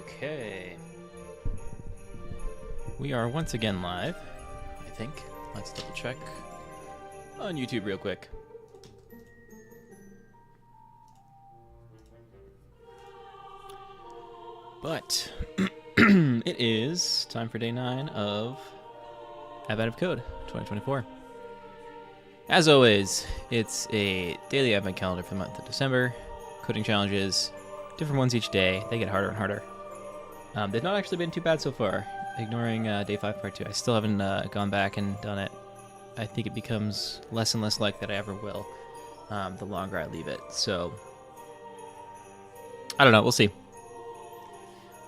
Okay. We are once again live, I think. Let's double check on YouTube real quick. But it is time for day 9 of Advent of Code 2024. As always, it's a daily Advent calendar for the month of December. Coding challenges, different ones each day. They get harder and harder. They've not actually been too bad so far, ignoring day 5 part 2. I still haven't gone back and done it. I think it becomes less and less likely that I ever will the longer I leave it. So, I don't know. We'll see.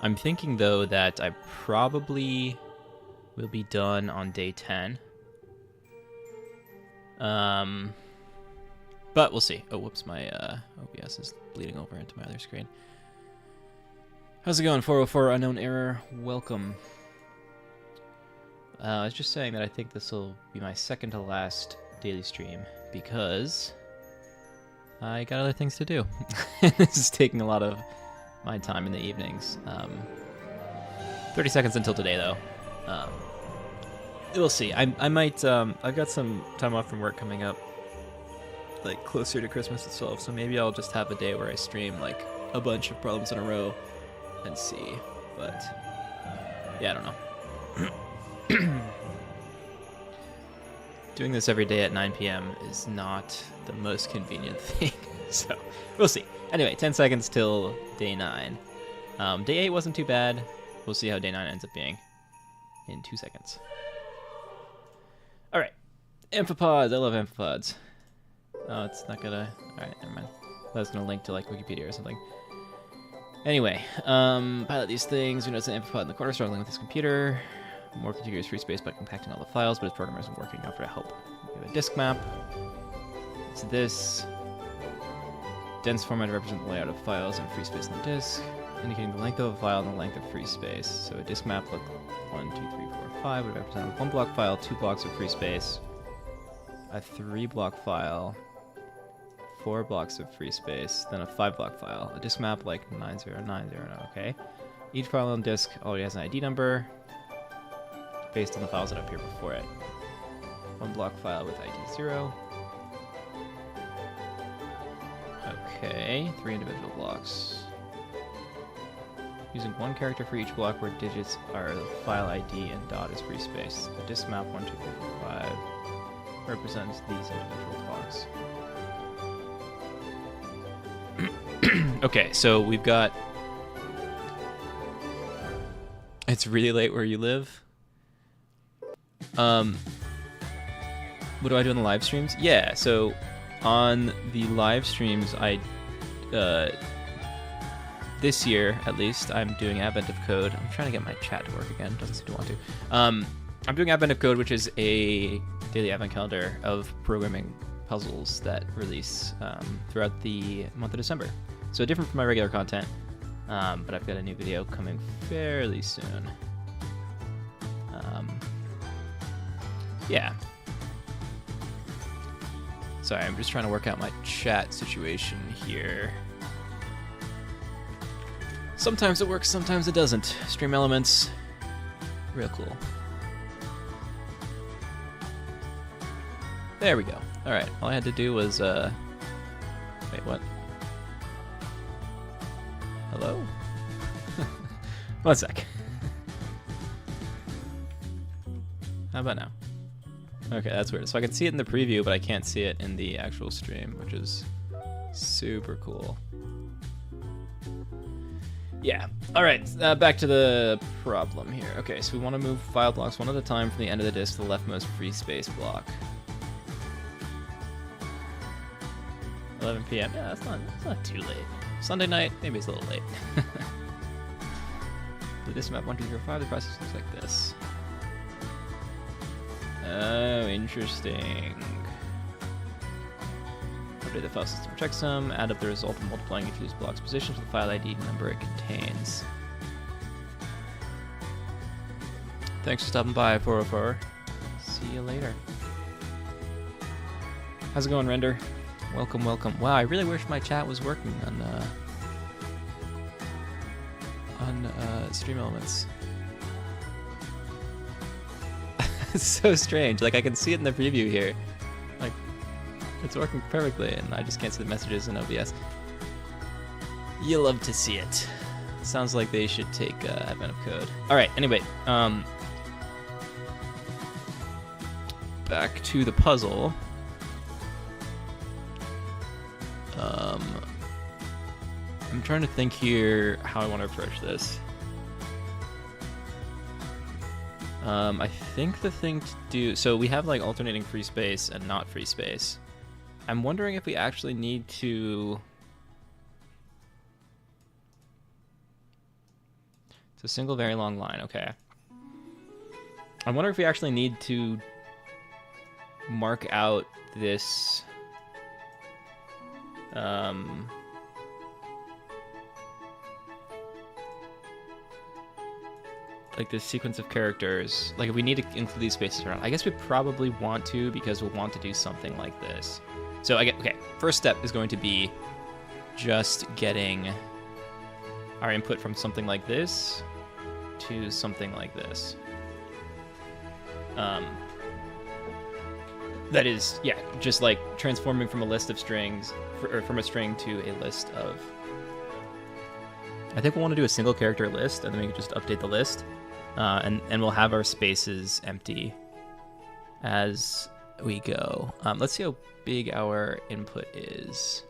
I'm thinking, though, that I probably will be done on day 10. But we'll see. Oh, whoops, my OBS is bleeding over into my other screen. How's it going? 404 unknown error. Welcome. I was just saying that I think this will be my second to last daily stream because I got other things to do. This is taking a lot of my time in the evenings. 30 seconds until today, though. We'll see. I might. I've got some time off from work coming up, like closer to Christmas itself. So maybe I'll just have a day where I stream like a bunch of problems in a row and see. But yeah, I don't know. Doing this every day at 9 p.m. is not the most convenient thing. So we'll see. Anyway, 10 seconds till day 9. Day 8 wasn't too bad. We'll see how day 9 ends up being in 2 seconds. All right, amphipods. I love amphipods. Oh, it's not gonna. All right, never mind. I was gonna link to like Wikipedia or something. Anyway, pilot these things. We notice an amphipod in the corner struggling with his computer. More contiguous free space by compacting all the files, but his programmer isn't working. Offer to help. We have a disk map. It's this. Dense format to represent the layout of files and free space on the disk, indicating the length of a file and the length of free space. So a disk map look 1, 2, 3, 4, 5 would represent a 1-block file, 2 blocks of free space, a 3-block file, 4 blocks of free space, then a 5-block file. A disk map like 90909, okay. Each file on disk already has an ID number based on the files that appear before it. 1-block file with ID 0. Okay, 3 individual blocks. Using 1 character for each block where digits are the file ID and dot is free space. The disk map 1, 2, 3, 4, 5 represents these individual blocks. Okay, so we've got... It's really late where you live. What do I do in the live streams? Yeah, so on the live streams, this year at least, I'm doing Advent of Code. I'm trying to get my chat to work again. Doesn't seem to want to. I'm doing Advent of Code, which is a daily Advent calendar of programming puzzles that release throughout the month of December. So different from my regular content, but I've got a new video coming fairly soon. Yeah. Sorry, I'm just trying to work out my chat situation here. Sometimes it works, sometimes it doesn't. Stream Elements, real cool. There we go. All right, all I had to do was, wait, what? Hello? 1 sec. How about now? Okay, that's weird. So I can see it in the preview, but I can't see it in the actual stream, which is super cool. Yeah. All right, back to the problem here. Okay, so we want to move file blocks one at a time from the end of the disk to the leftmost free space block. 11 p.m. Yeah, it's not too late. Sunday night, maybe it's a little late. The disk map 1, 2, 3, 4, 5. The process looks like this. Oh, interesting. Update the file system checksum, add up the result of multiplying each of these blocks' position to the file ID number it contains. Thanks for stopping by, 404. See you later. How's it going, Render? Welcome, welcome. Wow, I really wish my chat was working on on Stream Elements. It's so strange. Like, I can see it in the preview here. Like, it's working perfectly, and I just can't see the messages in OBS. You love to see it. Sounds like they should take Advent of Code. All right. Anyway, back to the puzzle. I'm trying to think here how I want to approach this. I think the thing to do... So we have like alternating free space and not free space. I'm wondering if we actually need to... It's a single very long line, okay. I wonder if we actually need to mark out this... like this sequence of characters, like if we need to include these spaces around, I guess we probably want to, because we'll want to do something like this. So okay, first step is going to be just getting our input from something like this to something like this. That is, yeah, just like transforming from a list of strings, or from a string to a list of... I think we'll want to do a single character list, and then we can just update the list. And we'll have our spaces empty as we go. Let's see how big our input is.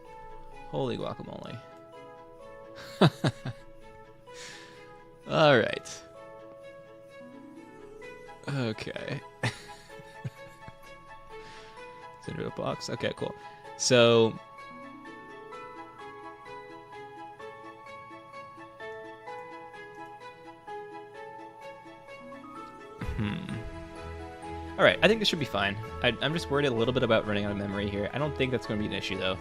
Holy guacamole. All right. Okay. It's into a box. Okay, cool. So... All right, I think this should be fine. I'm just worried a little bit about running out of memory here. I don't think that's going to be an issue, though.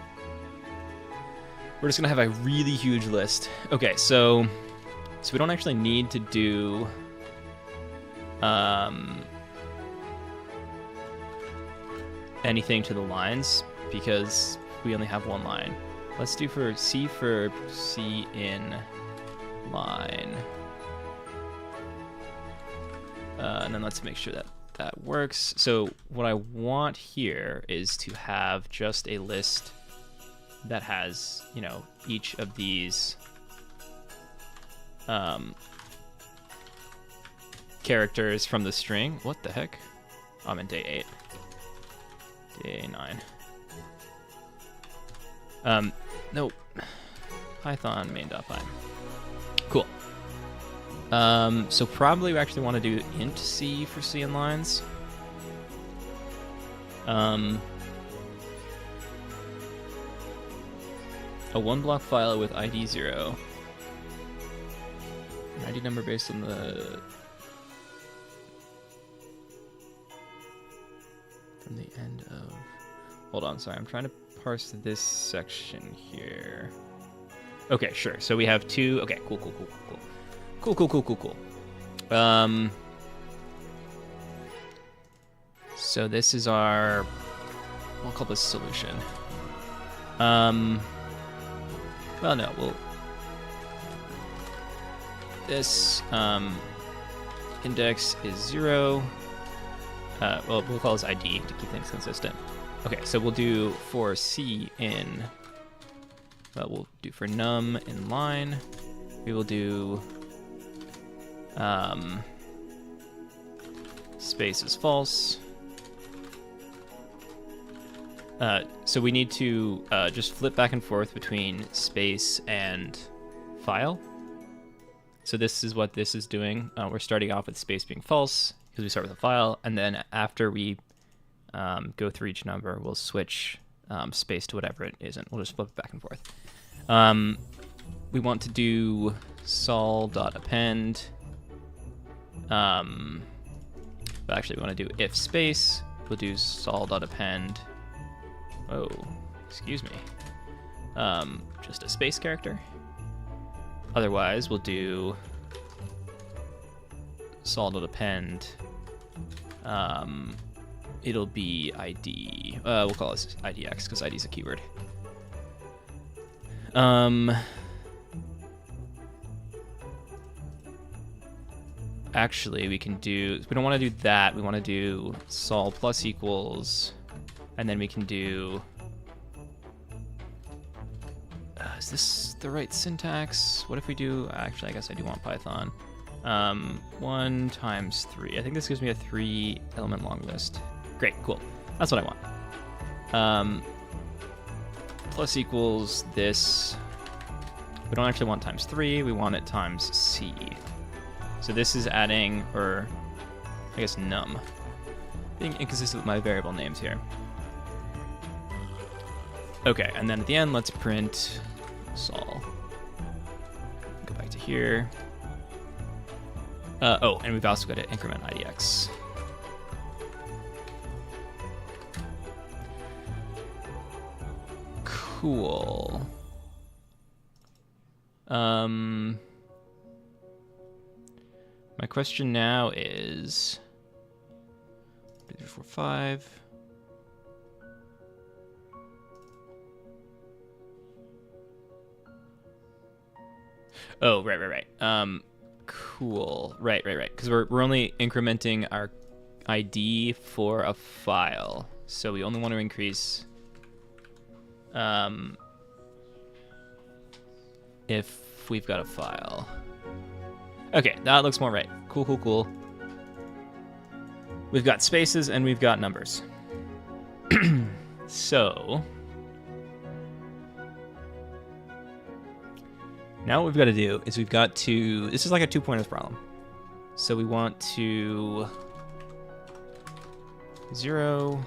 We're just going to have a really huge list. Okay, so we don't actually need to do... anything to the lines, because we only have one line. Let's do for C in line. And then let's make sure that that works. So what I want here is to have just a list that has, you know, each of these characters from the string. What the heck? I'm in day 8. Day 9. Nope. Python main.py. Cool. So probably we actually want to do int c for C in lines. A one block file with ID 0. An ID number based on the... From the end of... Hold on, sorry, I'm trying to parse this section here. Okay, sure. So we have two... Okay, cool. Cool. So this is our... We'll call this solution. Well, no, this index is 0. Well, we'll call this ID to keep things consistent. Okay, so we'll do for C in... Well, we'll do for num in line. We will do... space is false. So we need to just flip back and forth between space and file. So this is what this is doing. We're starting off with space being false because we start with a file, and then after we go through each number, we'll switch space to whatever it isn't. We'll just flip it back and forth. We want to do sol.append. But actually, we want to do if space. We'll do sol.append. Oh, excuse me. Just a space character. Otherwise, we'll do sol.append. It'll be ID. We'll call this IDX because ID is a keyword. actually, we can do... We don't want to do that. We want to do sol plus equals, and then we can do... is this the right syntax? What if we do... Actually, I guess I do want Python. 1 times 3. I think this gives me a 3-element long list. Great, cool. That's what I want. Plus equals this. We don't actually want times 3. We want it times c. So this is adding, or I guess num. Being inconsistent with my variable names here. Okay, and then at the end, let's print sol. Go back to here. Oh, and we've also got to increment IDX. Cool. My question now is 3, 4, 5. Oh, right. Cool. Right. Because we're only incrementing our ID for a file, so we only want to increase if we've got a file. Okay, that looks more right. Cool. We've got spaces and we've got numbers. So now what we've got to do is we've got to... This is like a 2-pointers problem. So we want to... 0...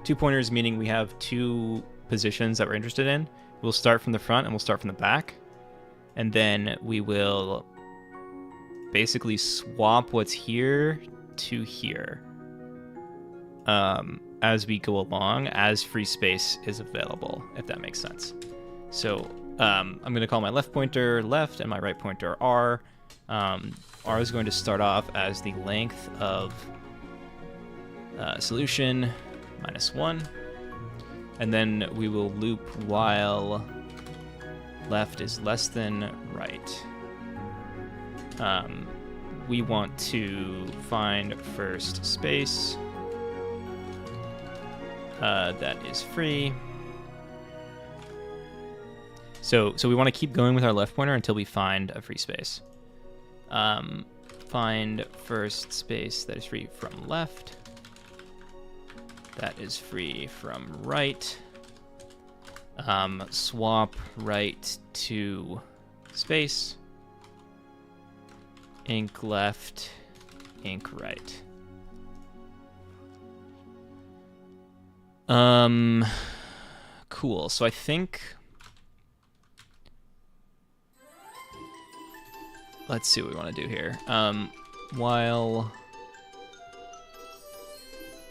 2 pointers, meaning we have 2 positions that we're interested in. We'll start from the front and we'll start from the back. And then we will basically swap what's here to here as we go along, as free space is available, if that makes sense. So I'm going to call my left pointer left and my right pointer R. R is going to start off as the length of solution -1. And then we will loop while left is less than right. We want to find first space that is free. So we want to keep going with our left pointer until we find a free space. Find first space that is free from left. That is free from right. Swap right to space. Inc left, inc right. Cool. So I think... Let's see what we want to do here. While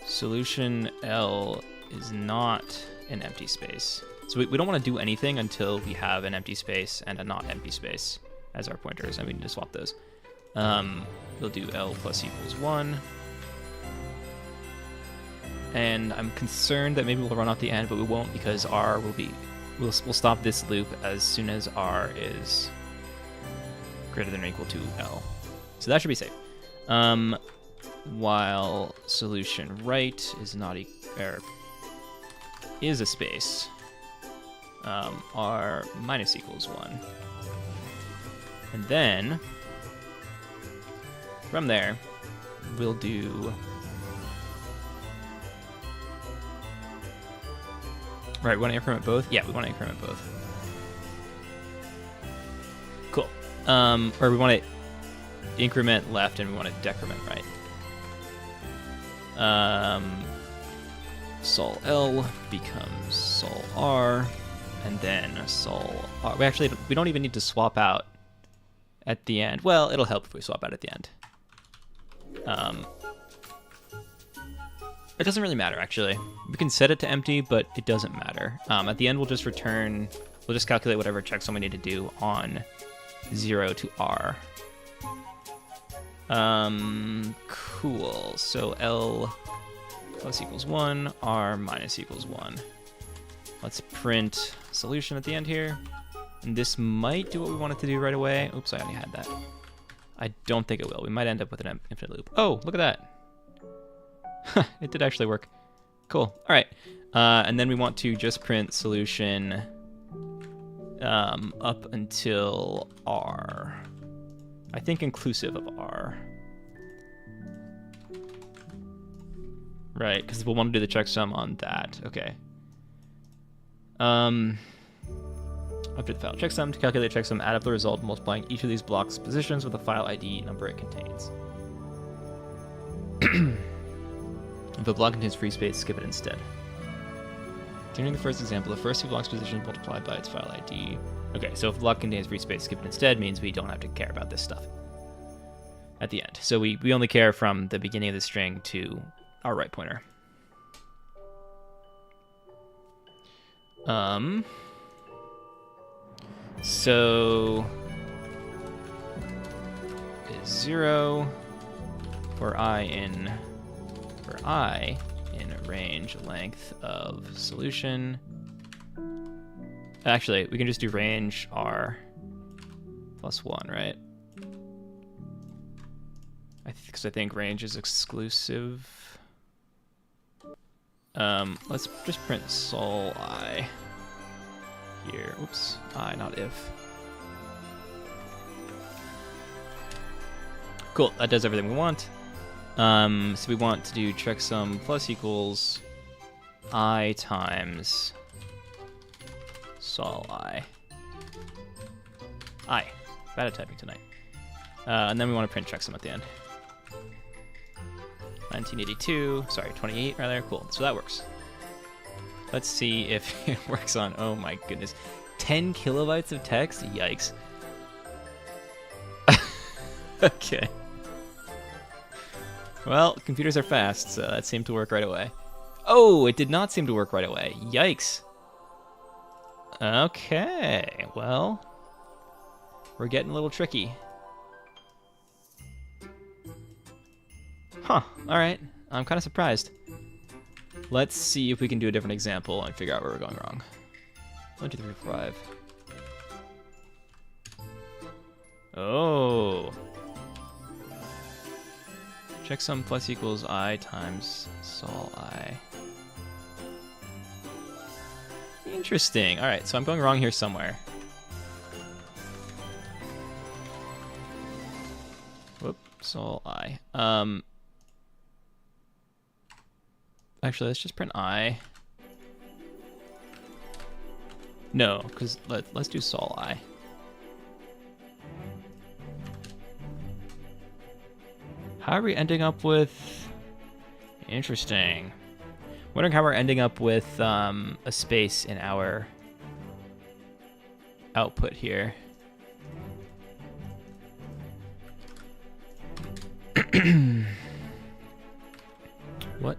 solution L is not an empty space. So we don't want to do anything until we have an empty space and a not empty space as our pointers, and we need to swap those. We'll do L plus equals 1. And I'm concerned that maybe we'll run out the end, but we won't, because R will be... We'll stop this loop as soon as R is greater than or equal to L. So that should be safe. While solution right is not is a space, R minus equals 1. And then from there, we'll do... Right, we want to increment both? Yeah, we want to increment both. Cool. Or we want to increment left and we want to decrement right. Sol L becomes Sol R, and then Sol R. We don't even need to swap out at the end. Well, it'll help if we swap out at the end. It doesn't really matter, actually. We can set it to empty, but it doesn't matter. At the end, we'll just calculate whatever checksum we need to do on 0 to R. Cool. So L plus equals 1, R minus equals 1. Let's print solution at the end here. And this might do what we want it to do right away. Oops, I already had that. I don't think it will. We might end up with an infinite loop. Oh, look at that. It did actually work. Cool. All right. And then we want to just print solution up until R. I think inclusive of R. Right, because we'll want to do the checksum on that. Okay. Update the file checksum. To calculate checksum, add up the result, multiplying each of these blocks' positions with the file ID number it contains. If a block contains free space, skip it instead. Continuing the first example, the first two blocks' positions multiplied by its file ID. Okay, so if a block contains free space, skip it instead means we don't have to care about this stuff at the end. So we only care from the beginning of the string to our right pointer. So is 0 for I in range length of solution. Actually, we can just do range R plus 1, right? Because I think range is exclusive. Let's just print sol I here. Oops, I, not if. Cool, that does everything we want. So we want to do checksum plus equals I times sol I. Bad at typing tonight. And then we want to print checksum at the end. 1982, sorry, 28 rather. Cool, so that works. Let's see if it works on, oh my goodness, 10 kilobytes of text? Yikes. Okay. Well, computers are fast, so that seemed to work right away. Oh, it did not seem to work right away. Yikes. Okay, well, we're getting a little tricky. Huh, alright. I'm kind of surprised. Let's see if we can do a different example and figure out where we're going wrong. 1, 2, 3, 4, 5. Oh. Checksum plus equals I times sol I. Interesting. Alright, so I'm going wrong here somewhere. Whoop, sol I. Actually, let's just print I. No, because let's do sol I. How are we ending up with... Interesting. Wondering how we're ending up with a space in our output here. What?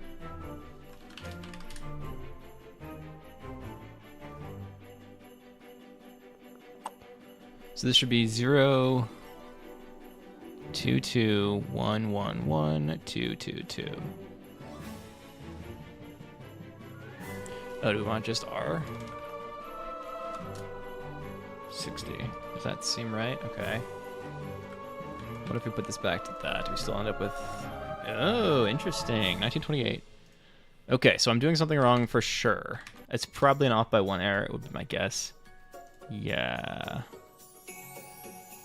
So this should be 0, 2, 2, 1, 1, 1, 2, 2, 2. Oh, do we want just R? 60. Does that seem right? Okay. What if we put this back to that? We still end up with... Oh, interesting. 1928. Okay, so I'm doing something wrong for sure. It's probably an off by 1 error, it would be my guess. Yeah.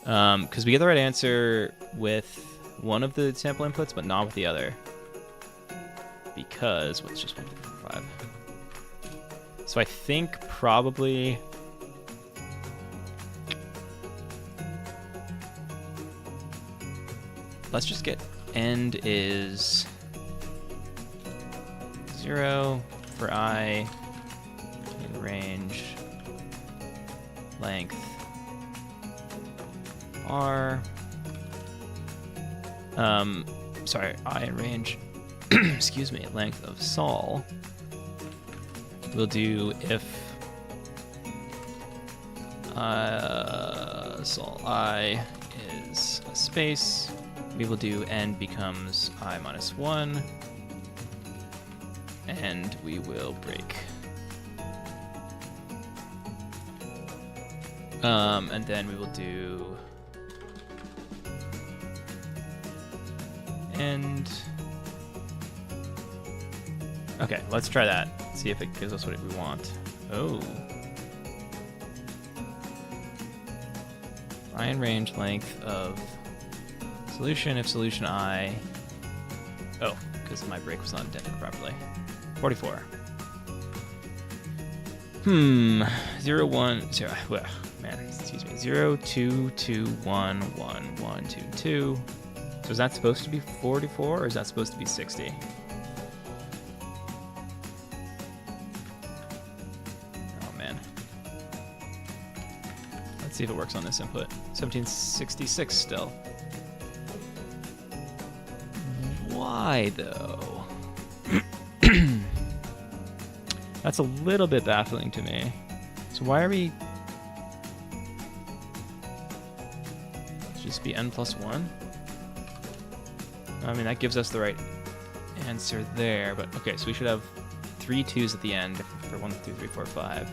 Because we get the right answer with one of the sample inputs, but not with the other. Because, what's just 1, 2, 3, 4, 5. So I think probably... Let's just get end is 0 for I in range length R. Sorry, I in range, excuse me, length of sol. We'll do if sol I is a space. We will do end becomes I minus 1. And we will break. And then we will do And okay, let's try that. See if it gives us what we want. Oh. Line range length of solution if solution I. Oh, because my break was not indented properly. 44. 0, 1, 0. Well, man, excuse me. 0, 2, 2, 1, 1, 1, 2, 2. So is that supposed to be 44 or is that supposed to be 60? Oh man. Let's see if it works on this input. 1766 still. Why though? That's a little bit baffling to me. So why are we... Just be n plus 1? I mean, that gives us the right answer there, but okay, so we should have 3 2s at the end for 1, 2, 3, 4, 5.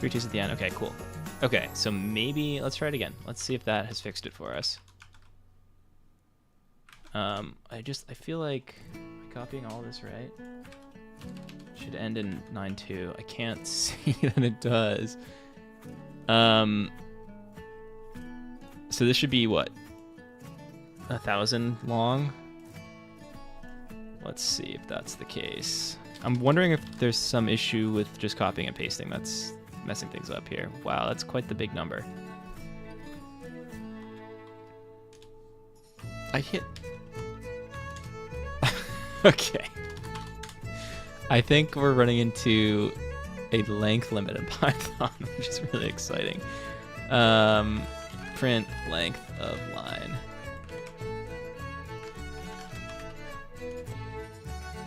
3 2s at the end, okay, cool. Okay, so maybe, let's try it again. Let's see if that has fixed it for us. I feel like, am I copying all this right? Should end in 9-2. I can't see that it does. So this should be what? 1,000 long? Let's see if that's the case. I'm wondering if there's some issue with just copying and pasting that's messing things up here. Wow, that's quite the big number. I hit... Okay. I think we're running into a length limit in Python, which is really exciting. Print length of line.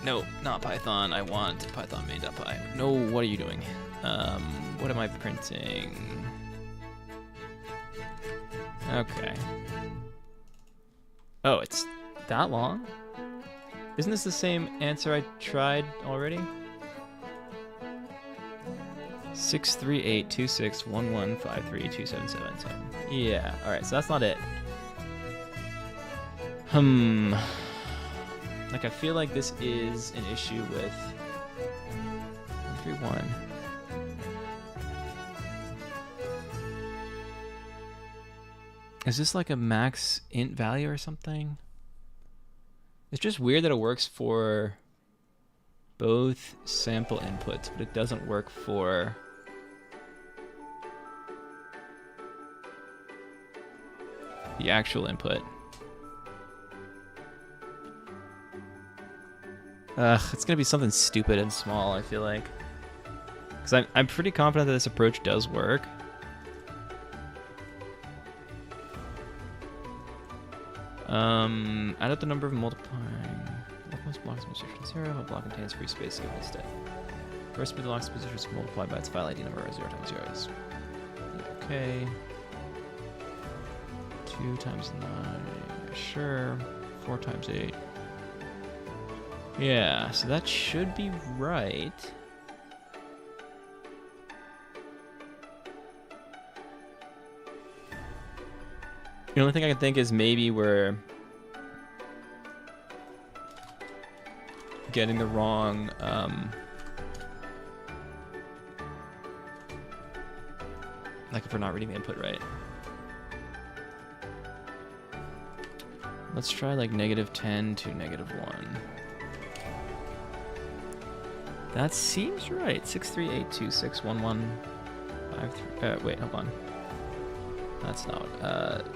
No, not Python. I want Python main.py. No, what are you doing? What am I printing? Okay. Oh, it's that long? Isn't this the same answer I tried already? 6382611532777. Yeah, alright, so that's not it. Like, I feel like this is an issue with 131. Is this like a max int value or something? It's just weird that it works for both sample inputs, but it doesn't work for the actual input. It's gonna be something stupid and small, I feel like. Because I'm pretty confident that this approach does work. Add up the number of multiplying most blocks in position 0. A block contains free space given instead. First be the block's position is multiplied by its file ID number 0 times 0 is. Okay. 2 times 9. Sure. 4 times 8. Yeah, so that should be right. The only thing I can think is maybe we're getting the wrong like if we're not reading the input right. Let's try like -10 to -1. That seems right. 638261153. Wait, hold on. That's not.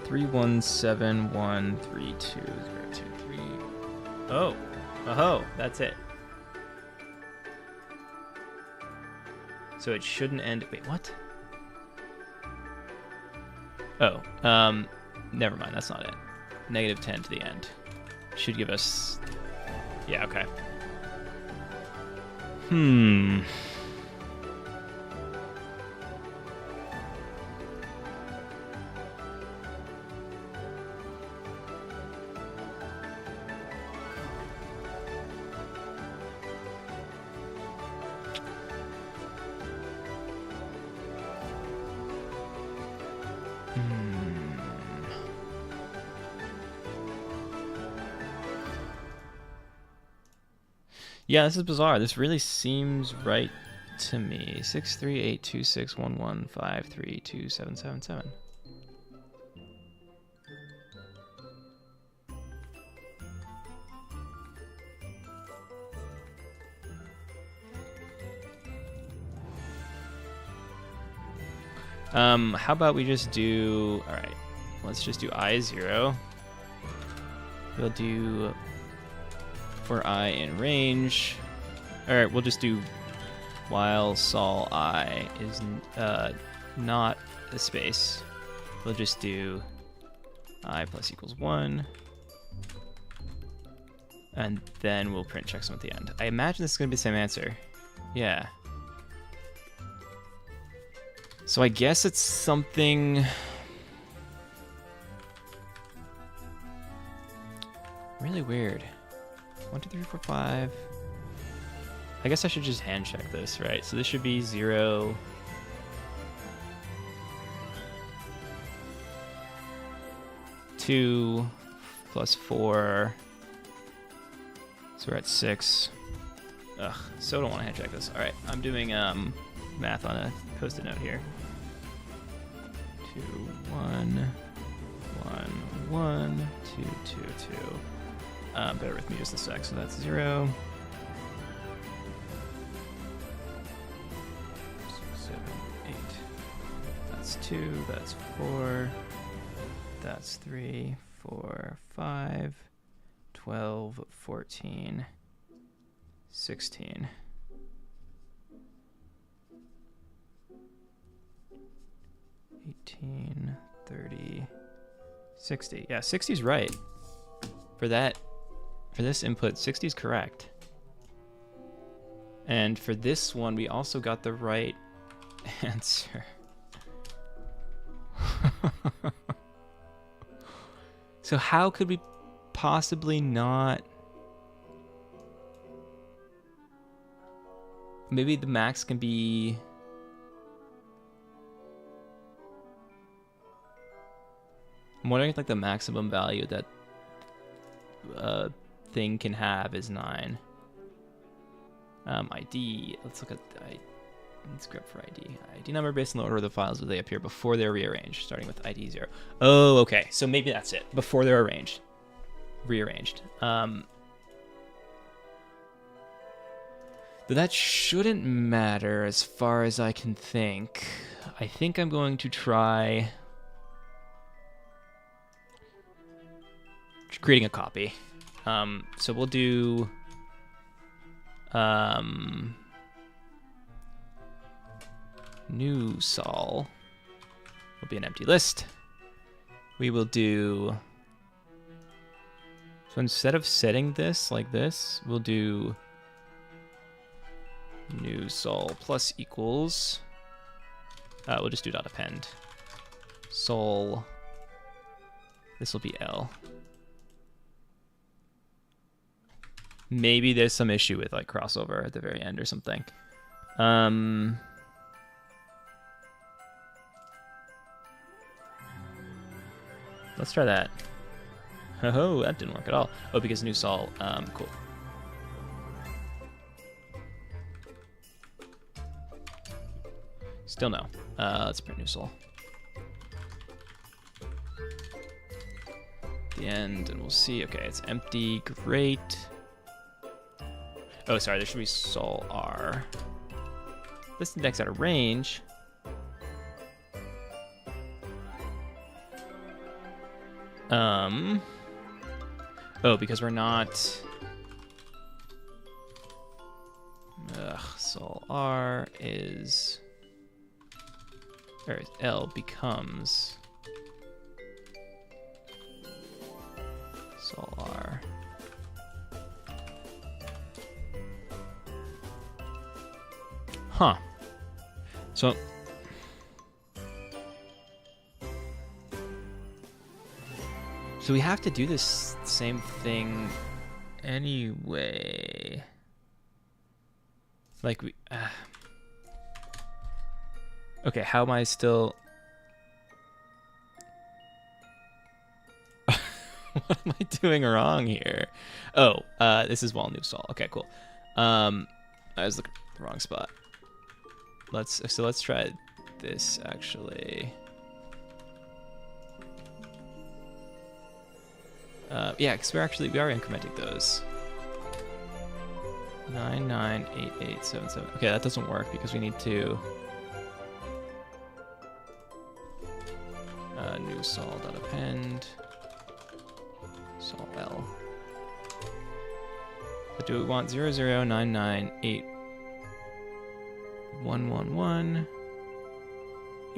317132023. Oh, that's it. So it shouldn't end. Wait, what? Oh, never mind. That's not it. -10 to the end should give us. Yeah. Okay. Yeah, this is bizarre. This really seems right to me. 6382611532777. How about we just do... All right, let's just do I0. We'll do for I in range. All right, we'll just do while sol I is not a space. We'll just do I plus equals 1. And then we'll print checksum at the end. I imagine this is going to be the same answer. Yeah. So I guess it's something really weird. 1, 2, 3, 4, 5. I guess I should just hand check this, right? So this should be 0. Two plus 4. So we're at 6. Ugh, so don't want to hand check this. All right, I'm doing math on a post-it note here. 2, 1, 1, 1, 2, 2, 2. Bear with me just a sec. So that's 0. 6, 7, 8. That's 2. That's 4. That's 3, 4, 5, 12, 14, 16. 18, 30, 60. Yeah, 60 is right. For this input, 60 is correct. And for this one, we also got the right answer. So how could we possibly not? Maybe the max can be... I'm wondering if like the maximum value that thing can have is 9. ID. Let's look at let's grab for ID. ID number based on the order of the files that they appear before they're rearranged, starting with ID 0. Oh, okay. So maybe that's it. Before they're rearranged. But that shouldn't matter as far as I can think. I think I'm going to try creating a copy. So we'll do new sol will be an empty list. We will do, so instead of setting this like this, we'll do new sol plus equals, we'll just do dot append sol, this will be L. Maybe there's some issue with like crossover at the very end or something. Let's try that. Oh, that didn't work at all. Oh, because new sol. Cool. Still no. Let's print new sol. The end, and we'll see. Okay, it's empty. Great. Oh, sorry. There should be sol R. This index out of range. Oh, because we're not... sol R is... Or L becomes... sol R. Huh. So... So we have to do this same thing anyway. Like we... Okay, how am I still... What am I doing wrong here? Oh, this is while new sol. Okay, cool. I was looking at the wrong spot. Let's try this actually. Yeah, because we are incrementing those. 998877. Okay, that doesn't work because we need to new sol.append sol l. But do we want 009981111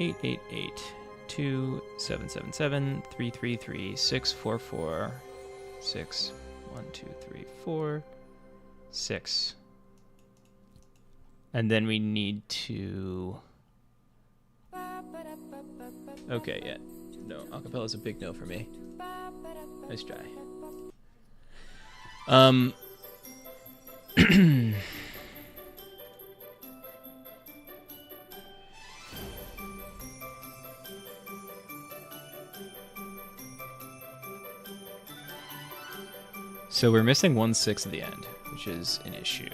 888 2777 333 644 6 1 2 3 4 6, and then we need to. Okay, yeah, no, acapella is a big no for me. Nice try. So we're missing 1/6 at the end, which is an issue.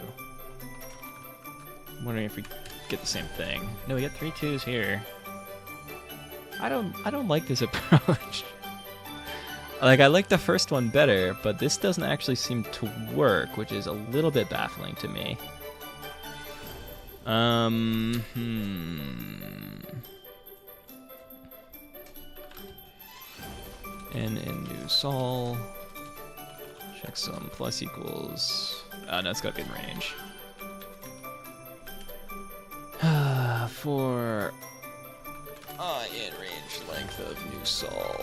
I'm wondering if we get the same thing. No, we get 3 2s here. I don't like this approach. Like, I like the first one better, but this doesn't actually seem to work, which is a little bit baffling to me. N in new sol. Checksum plus equals. No, it's got to be in range. For in range length of new sol.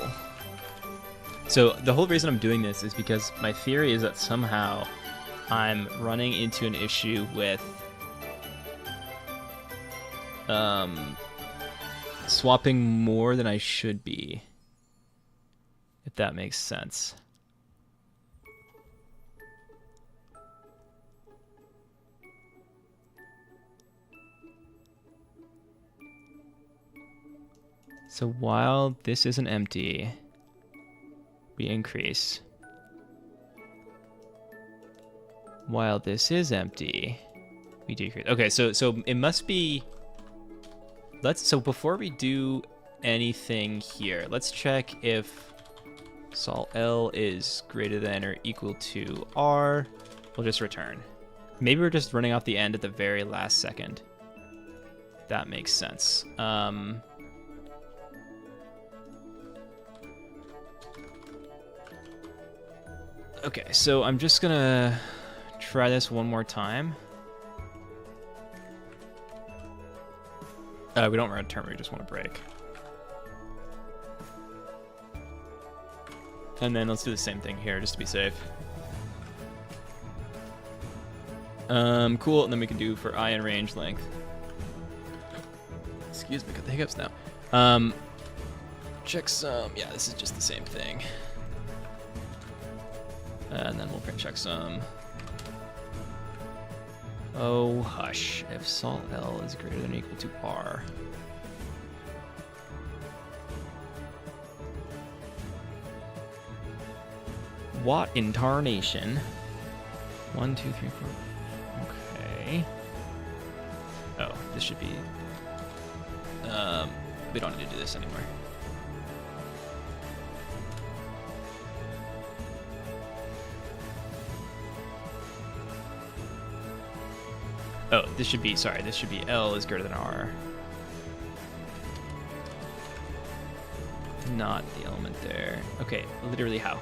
So the whole reason I'm doing this is because my theory is that somehow I'm running into an issue with swapping more than I should be, if that makes sense. So while this isn't empty, we increase. While this is empty, we decrease. Okay, so it must be. So before we do anything here, let's check if sol L is greater than or equal to R. We'll just return. Maybe we're just running off the end at the very last second. That makes sense. Okay, so I'm just gonna try this one more time. We don't want to return, we just want to break. And then let's do the same thing here, just to be safe. Cool, and then we can do for I in range length. Excuse me, got the hiccups now. Checksum, yeah, this is just the same thing. And then we'll print checksum. Oh, hush. If sol L is greater than or equal to R. What in tarnation? 1, 2, 3, 4. Okay. Oh, this should be. We don't need to do this anymore. Oh, this should be, sorry, this should be L is greater than R. Not the element there. Okay, literally how?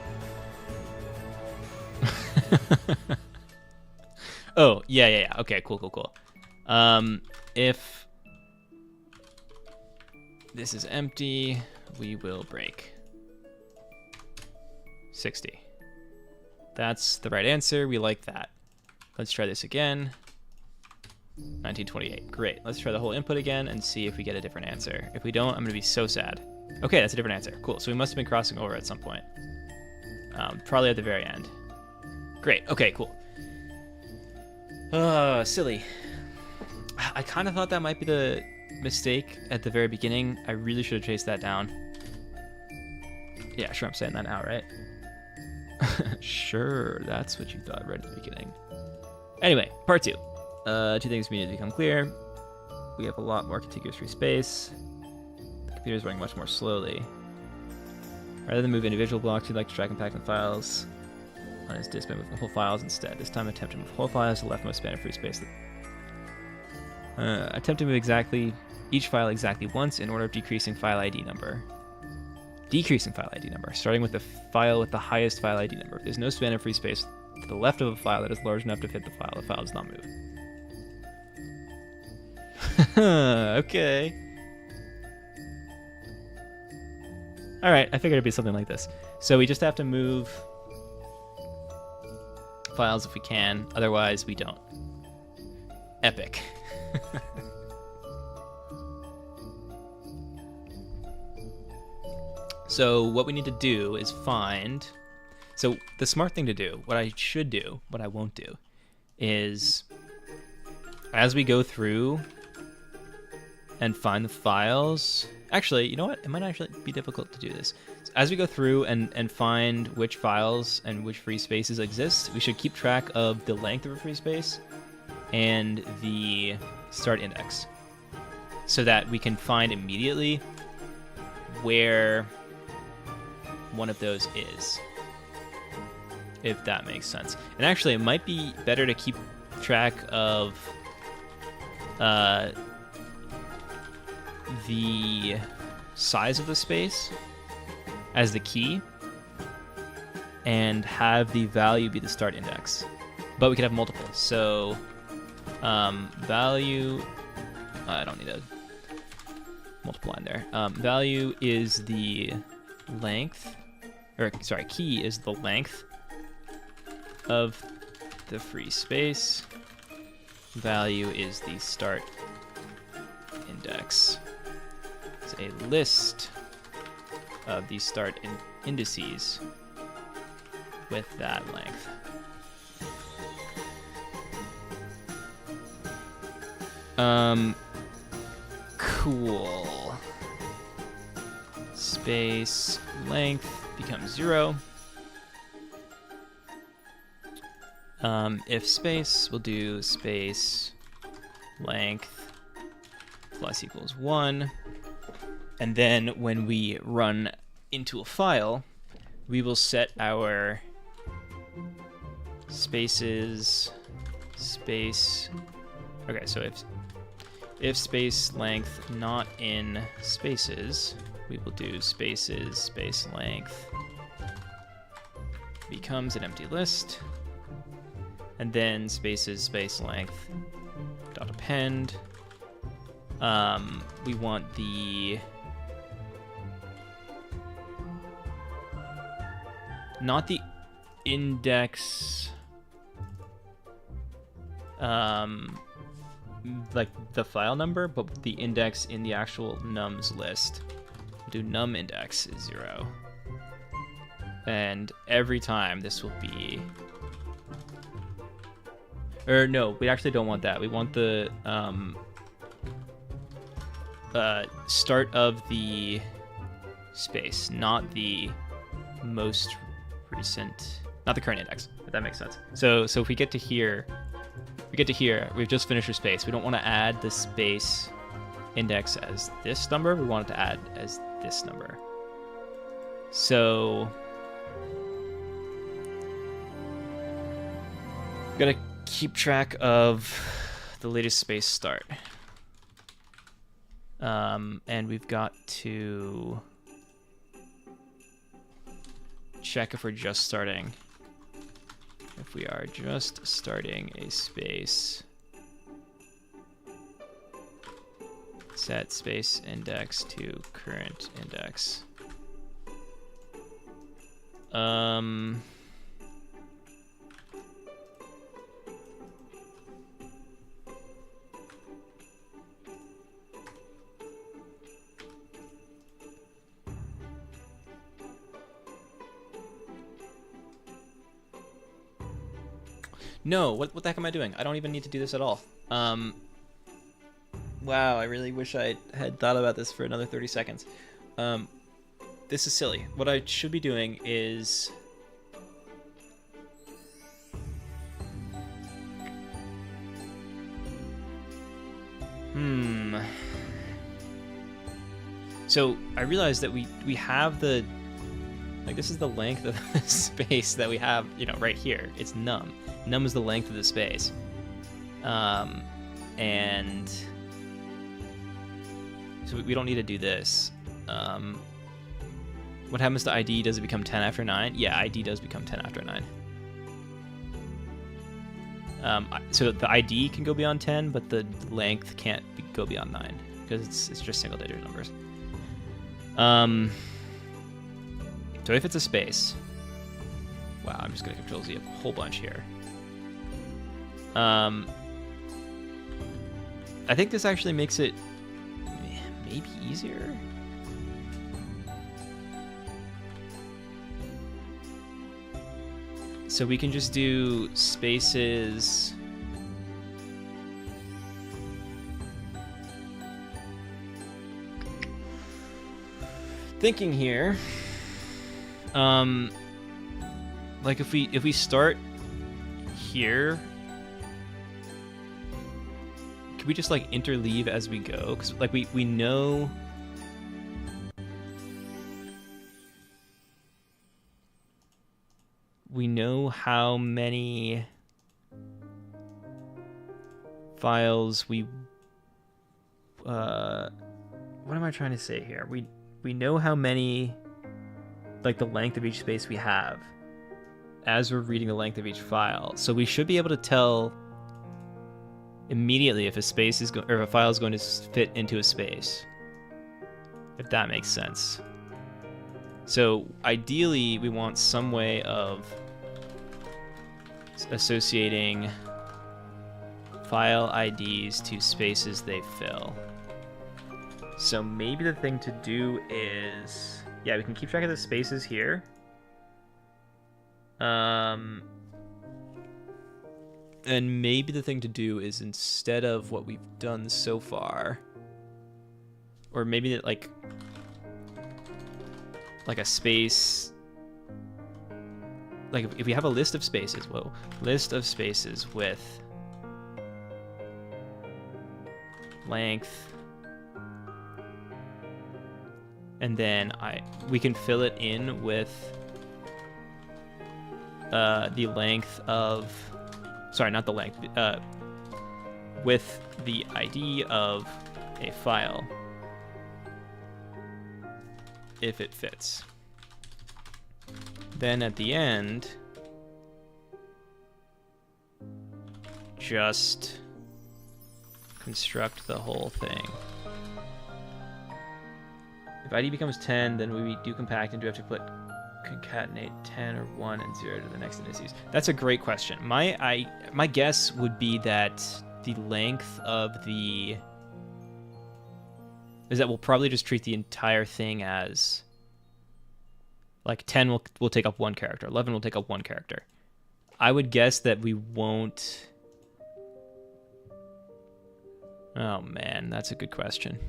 Oh, yeah. Okay, cool. If this is empty, we will break. 60. That's the right answer. We like that. Let's try this again. 1928. Great. Let's try the whole input again and see if we get a different answer. If we don't, I'm going to be so sad. Okay, that's a different answer. Cool. So we must have been crossing over at some point. Probably at the very end. Great. Okay, cool. Silly. I kind of thought that might be the mistake at the very beginning. I really should have chased that down. Yeah, sure, I'm saying that now, right? Sure, that's what you thought right at the beginning. Anyway, part 2. Two things we need to become clear. We have a lot more contiguous free space. The computer is running much more slowly. Rather than move individual blocks, we'd like to drag and pack the files on his disk by moving whole files instead. This time attempt to move whole files to the leftmost span of free space. Attempt to move each file exactly once in order of decreasing file ID number. Decreasing file ID number, starting with the file with the highest file ID number. If there's no span of free space to the left of a file that is large enough to fit the file does not move. Okay. Alright, I figured it'd be something like this. So we just have to move files if we can, otherwise we don't. Epic. So what we need to do is find... So the smart thing to do, what I should do, what I won't do, is as we go through and find the files... Actually, you know what? It might actually be difficult to do this. So as we go through and find which files and which free spaces exist, we should keep track of the length of a free space and the start index so that we can find immediately where one of those is, if that makes sense. And actually, it might be better to keep track of the size of the space as the key and have the value be the start index. But we could have multiple. So value, I don't need a multiple line there. Value is the length, or sorry, key is the length of the free space. Value is the start index. It's a list of the start indices with that length. Cool. Space length becomes 0. If space, we'll do space length plus equals 1. And then when we run into a file, we will set our spaces space. Okay, so if space length not in spaces, we will do spaces space length becomes an empty list, and then spaces space length dot append. We want the not the index, like the file number, but the index in the actual nums list. Do num index is 0. And every time this will be... Or no, we actually don't want that. We want the start of the space, not the most recent, not the current index, if that makes sense. So if we get to here, we've just finished our space. We don't want to add the space index as this number. We want it to add as this number. So we've got to keep track of the latest space start. And we've got to check if we're just starting. If we are just starting a space, set space index to current index. No, what the heck am I doing? I don't even need to do this at all. Wow, I really wish I had thought about this for another 30 seconds. This is silly. What I should be doing is... So I realized that we have the, like, this is the length of the space that we have, you know, right here. It's num. Num is the length of the space. And so we don't need to do this. What happens to ID? Does it become 10 after 9? Yeah, ID does become 10 after 9. So the ID can go beyond 10, but the length can't go beyond 9 because it's just single digit numbers. So if it's a space, wow, I'm just gonna Control Z a whole bunch here. I think this actually makes it maybe easier. So we can just do spaces. Thinking here, like if we start here, can we just like interleave as we go? Because like we know. We know how many files we. What am I trying to say here? We know how many, like the length of each space we have, as we're reading the length of each file. So we should be able to tell immediately if a space is or if a file is going to fit into a space. If that makes sense. So ideally, we want some way of associating file IDs to spaces they fill. So maybe the thing to do is, yeah, we can keep track of the spaces here. And maybe the thing to do is, instead of what we've done so far, or maybe like a space, like if we have a list of spaces, list of spaces with length, and then we can fill it in with the length of, sorry, not the length, with the ID of a file, if it fits. Then at the end, just construct the whole thing. If ID becomes 10, then we do compact and do have to put concatenate 10 or 1 and 0 to the next indices. That's a great question. My guess would be that the length of the is that we'll probably just treat the entire thing as like 10 will take up one character, 11 will take up one character. I would guess that we won't. Oh man, that's a good question.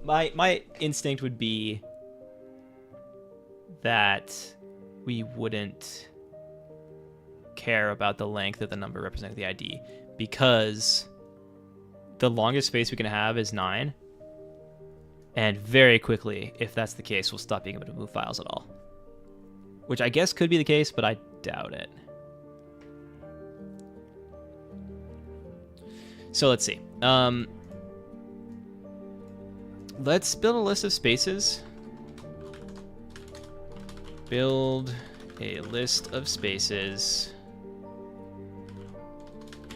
My instinct would be that we wouldn't care about the length of the number representing the ID, because the longest space we can have is 9, and very quickly, if that's the case, we'll stop being able to move files at all, which I guess could be the case, but I doubt it. So let's see. Let's build a list of spaces. Build a list of spaces.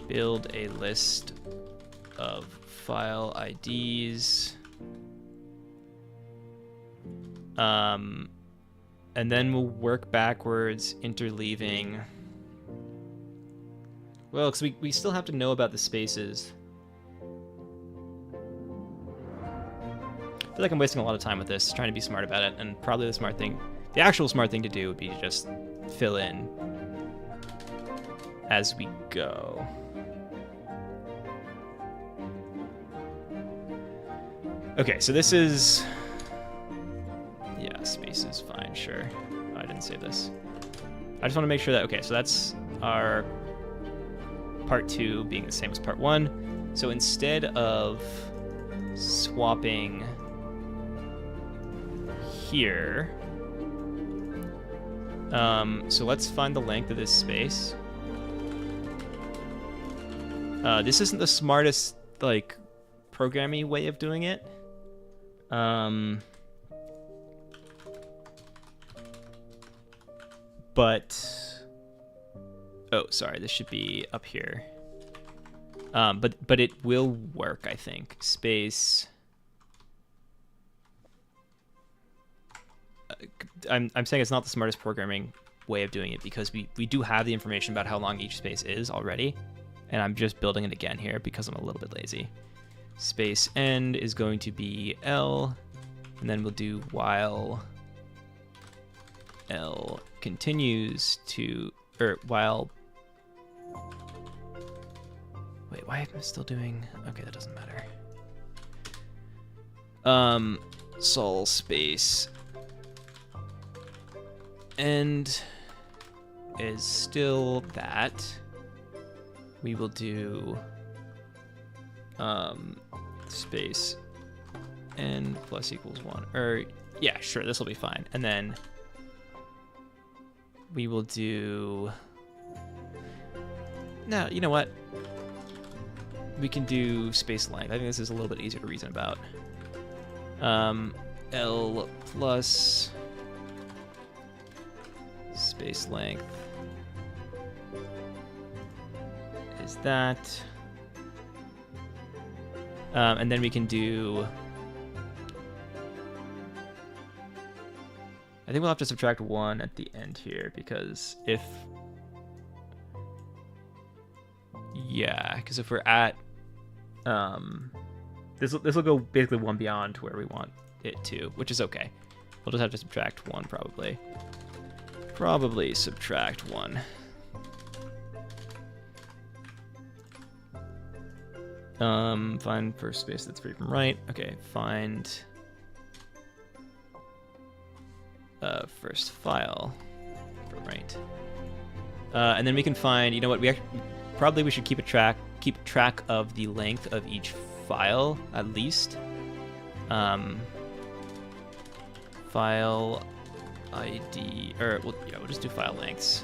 Build a list of file IDs. And then we'll work backwards, interleaving. Well, because we still have to know about the spaces. I feel like I'm wasting a lot of time with this, trying to be smart about it, and probably the actual smart thing to do would be to just fill in as we go. Okay, so this is, yeah, space is fine, sure. Oh, I didn't save this. I just want to make sure that, okay, so that's our part 2 being the same as part 1. So instead of swapping here. So let's find the length of this space. This isn't the smartest, like, programming way of doing it. But oh, sorry, this should be up here. But it will work, I think. Space. I'm saying it's not the smartest programming way of doing it because we do have the information about how long each space is already, and I'm just building it again here because I'm a little bit lazy. Space end is going to be L, and then we'll do while L continues to, or while, wait, why am I still doing, okay, that doesn't matter. Sol space end is still that. We will do space n plus equals 1, or yeah, sure, this will be fine. And then we will do, no, you know what, we can do space length. I think this is a little bit easier to reason about. L plus space length is that, and then we can do, I think we'll have to subtract 1 at the end here because if, yeah, because if we're at, this will go basically 1 beyond where we want it to, which is okay. We'll just have to subtract 1 probably. Probably subtract 1. Find first space that's free from right. Okay, find first file from right. And then we can find, you know what, we should keep track of the length of each file at least. File ID, or we'll just do file lengths.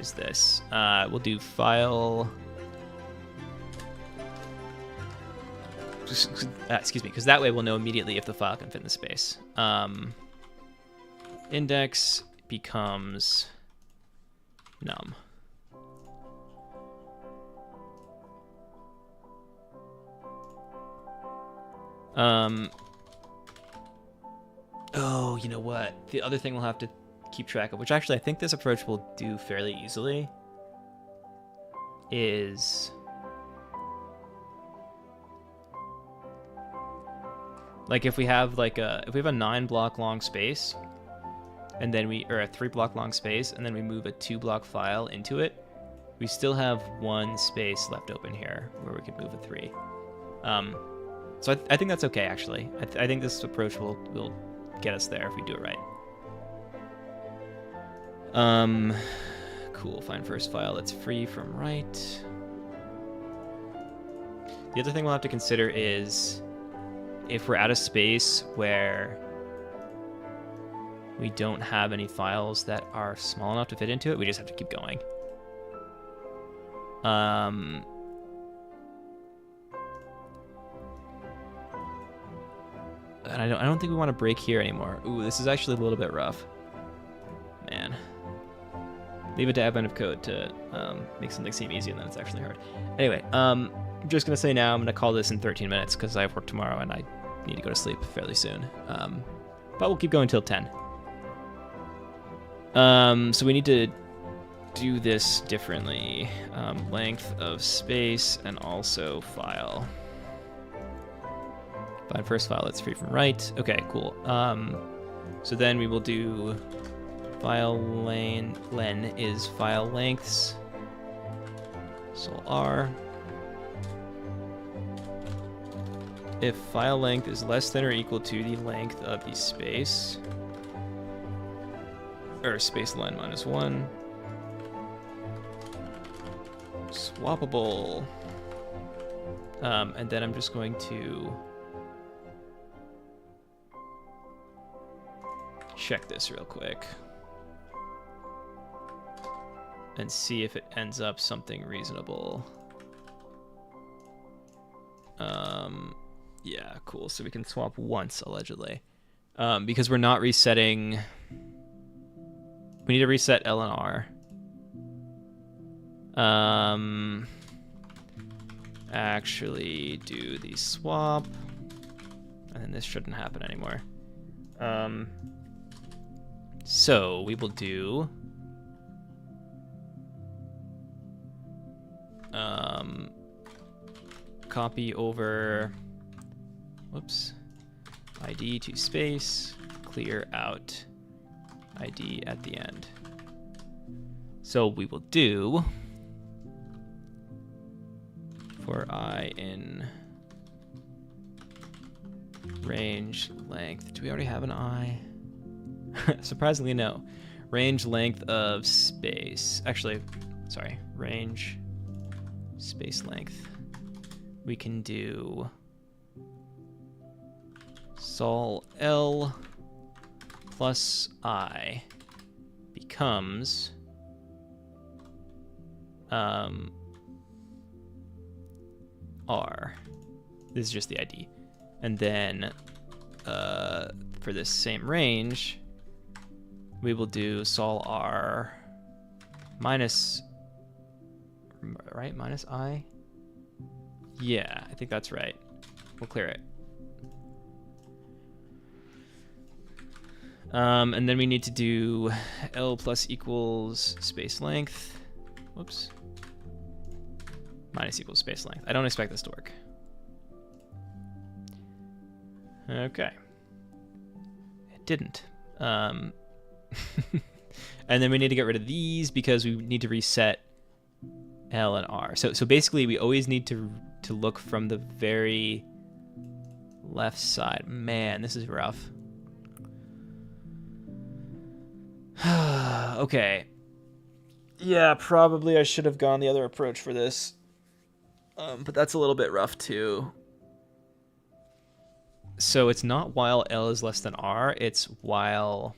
Is this? We'll do file. Excuse me, because that way we'll know immediately if the file can fit in the space. Index becomes num. Oh, you know what? The other thing we'll have to keep track of, which actually I think this approach will do fairly easily, is like if we have like a 9 block long space, and then or a 3 block long space, and then we move a 2 block file into it, we still have 1 space left open here where we could move a 3. So I think that's okay actually. I think this approach will get us there if we do it right. Cool. Find first file that's free from right. The other thing we'll have to consider is if we're at a space where we don't have any files that are small enough to fit into it, we just have to keep going. And I don't think we want to break here anymore. Ooh, this is actually a little bit rough. Man. Leave it to admin of code to make something seem easy, and then it's actually hard. Anyway, I'm just going to say now I'm going to call this in 13 minutes because I have work tomorrow and I need to go to sleep fairly soon. But we'll keep going till 10. So we need to do this differently. Length of space and also file. Find first file that's free from right. Okay, cool. So then we will do file len is file lengths. Sol R. If file length is less than or equal to the length of the space, or space len minus 1, swappable. And then I'm just going to check this real quick and see if it ends up something reasonable. Yeah, cool. So we can swap once, allegedly. Because we're not resetting... We need to reset L and R. Actually do the swap. And then this shouldn't happen anymore. So we will do... copy over... Whoops. ID to space, clear out ID at the end. So we will do for I in range length. Do we already have an I? Surprisingly, no. Range length of space. Actually, sorry, range space length. We can do sol L plus I becomes R. This is just the ID. And then for this same range, we will do sol R minus, right? Minus I? Yeah, I think that's right. We'll clear it. And then we need to do L plus equals space length. Whoops. Minus equals space length. I don't expect this to work. Okay. It didn't. And then we need to get rid of these because we need to reset L and R. So basically we always need to look from the very left side. Man, this is rough. Okay. Yeah, probably I should have gone the other approach for this. But that's a little bit rough too. So it's not while L is less than R, it's while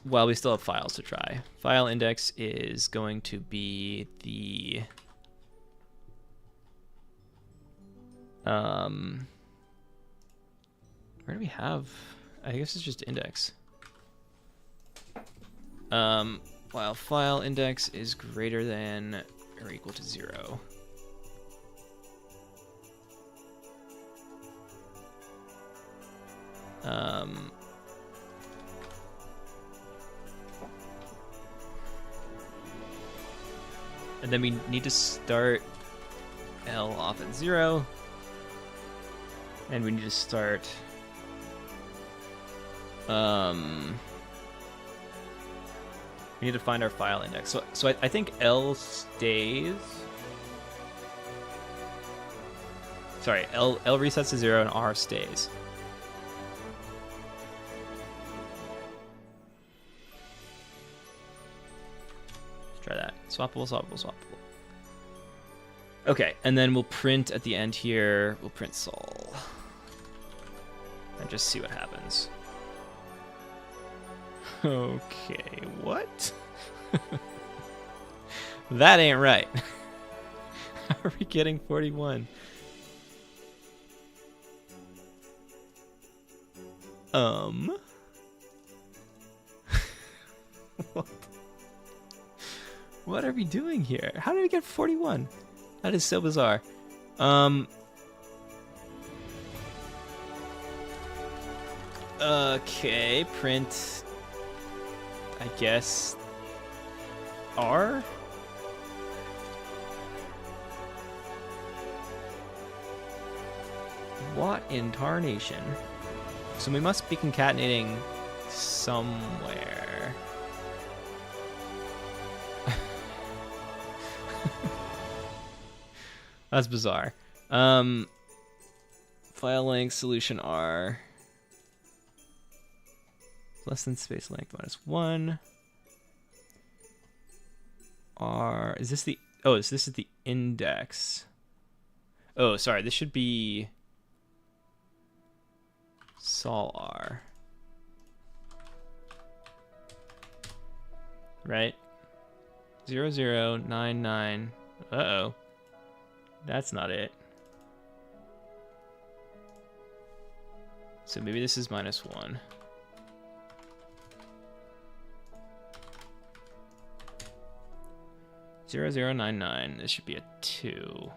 while we still have files to try. File index is going to be the where do we have? I guess it's just index. While file index is greater than or equal to 0. And then we need to start L off at 0. And we need to start we need to find our file index. So I think L stays. Sorry, L resets to 0 and R stays. Let's try that. Swappable, swappable, swappable. Okay, and then we'll print at the end here. We'll print sol. And just see what happens. Okay, what? That ain't right. How are we getting 41? What? What are we doing here? How did we get 41? That is so bizarre. Okay, print, I guess, R? What in tarnation? So we must be concatenating somewhere. That's bizarre. File length solution R. Less than space length minus 1. R. Is this the... Oh, so this is the index. Oh, sorry. This should be sol r. Right? 0099. Uh-oh. That's not it. So maybe this is -1. Zero zero nine nine. This should be a 2.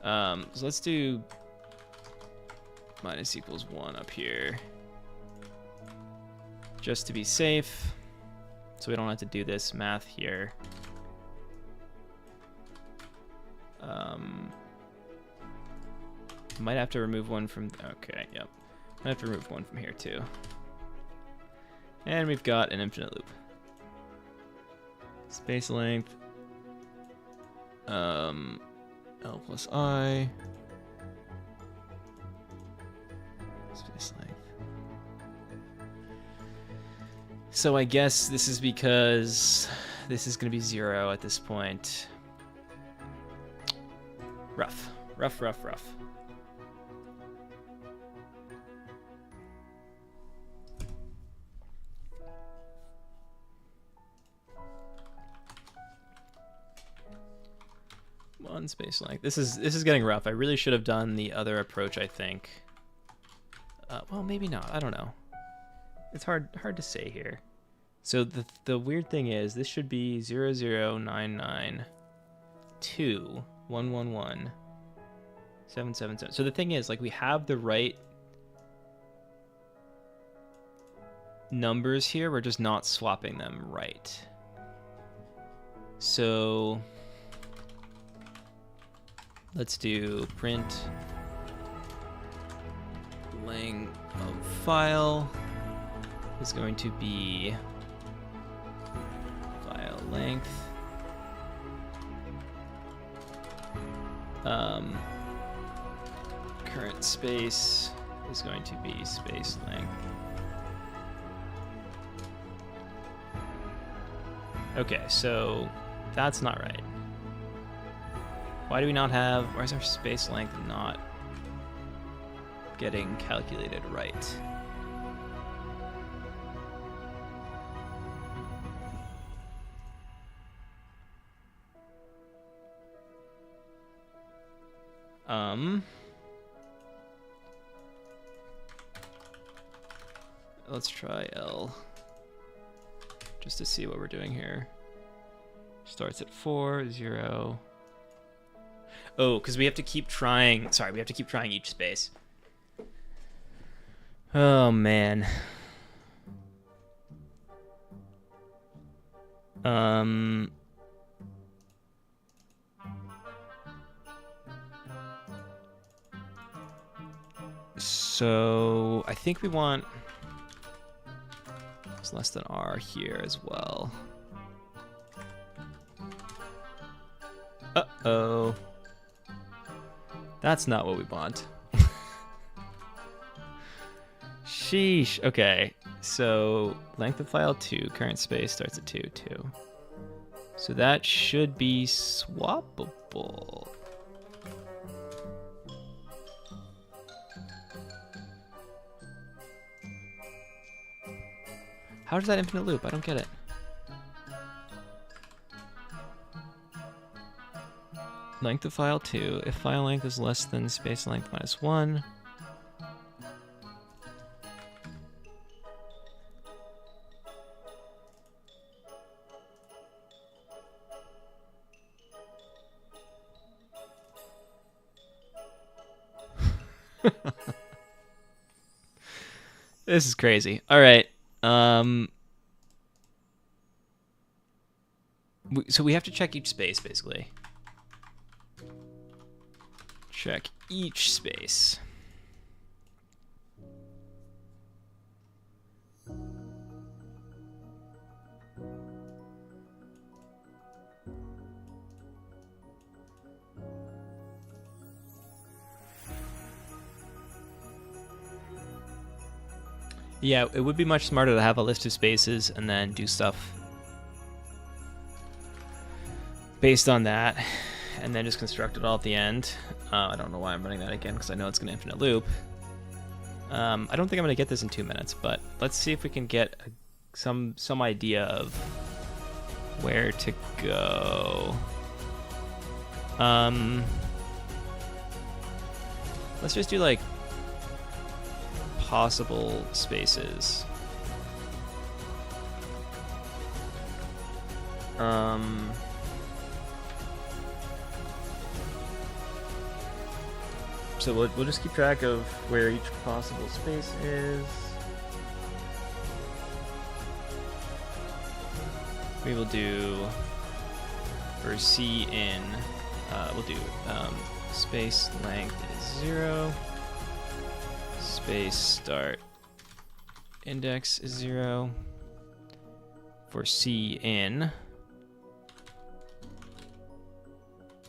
So let's do -=1 up here, just to be safe, so we don't have to do this math here. Might have to remove one from. Okay, yep. Might have to remove one from here too. And we've got an infinite loop. Space length. L plus I. Space length. So I guess this is because this is going to be 0 at this point. Rough. Rough, rough, rough. One space length. This is getting rough. I really should have done the other approach, I think. Well, maybe not. I don't know. It's hard to say here. So the weird thing is, this should be 009921117777. So the thing is, like, we have the right numbers here. We're just not swapping them right. So let's do print length of file is going to be file length. Current space is going to be space length. Okay, so that's not right. Why do we not have, why is our space length not getting calculated right? Let's try L, just to see what we're doing here. Starts at 4, 0. Oh, because we have to keep trying. Sorry, we have to keep trying each space. Oh, man. So I think we want it's less than R here as well. Uh-oh. That's not what we want. Sheesh. Okay. So length of file 2, current space starts at 2, 2. So that should be swappable. How does that infinite loop? I don't get it. Length of file 2. If file length is less than space length -1. This is crazy. All right. So we have to check each space, basically. Check each space. Yeah, it would be much smarter to have a list of spaces and then do stuff based on that, and then just construct it all at the end. I don't know why I'm running that again, because I know it's going to infinite loop. I don't think I'm going to get this in 2 minutes, but let's see if we can get some idea of where to go. Let's just do like possible spaces. So we'll just keep track of where each possible space is. We will do for C in, we'll do space length is 0, space start index is 0. For C in,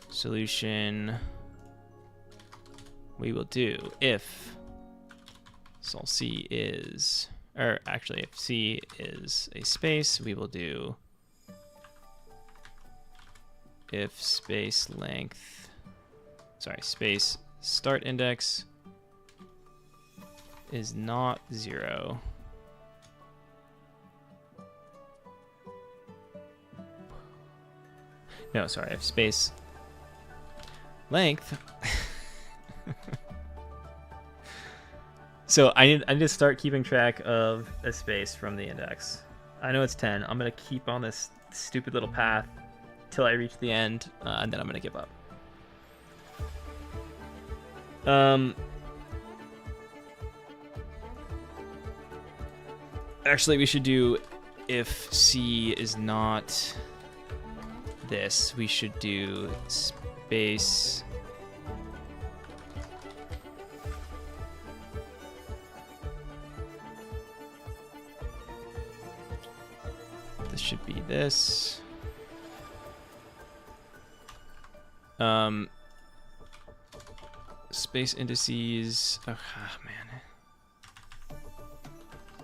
solution, we will do if sol C is, or actually if C is a space, we will do if space length, sorry, space start index is not 0. No, sorry, if space length. So I need to start keeping track of a space from the index. I know it's 10. I'm gonna keep on this stupid little path till I reach the end, and then I'm gonna give up. Actually, we should do if C is not this, we should do space this should be this. Space indices. Oh, man.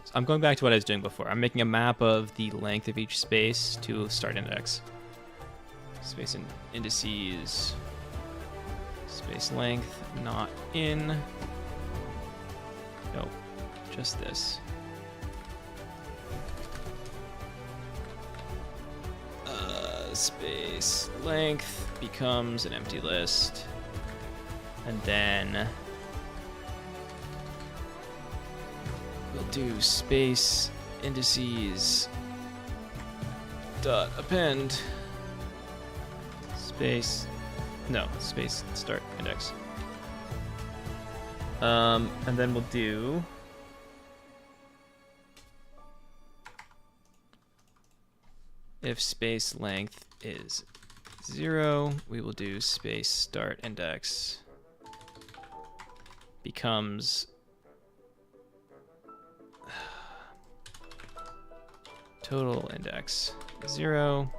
So I'm going back to what I was doing before. I'm making a map of the length of each space to start index. Space indices. Space length not in. Nope. Just this. Space length becomes an empty list, and then we'll do space indices dot append space start index, and then we'll do if space length is 0, we will do space start index becomes total index 0,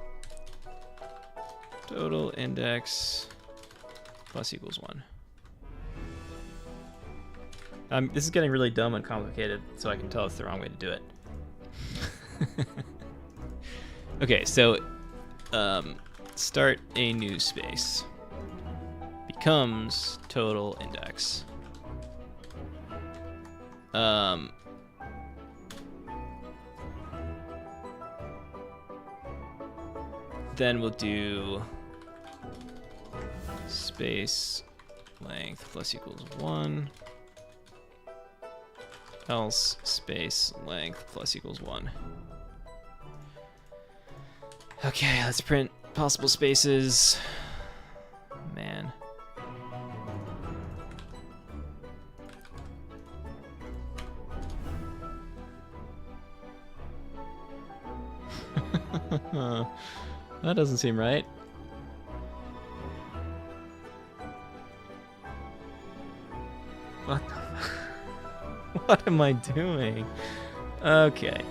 total index plus equals 1. This is getting really dumb and complicated, so I can tell it's the wrong way to do it. Okay, so start a new space becomes total index. Then we'll do space length plus equals 1, else space length plus equals 1. Okay, let's print possible spaces. Man. That doesn't seem right. What? What am I doing? Okay.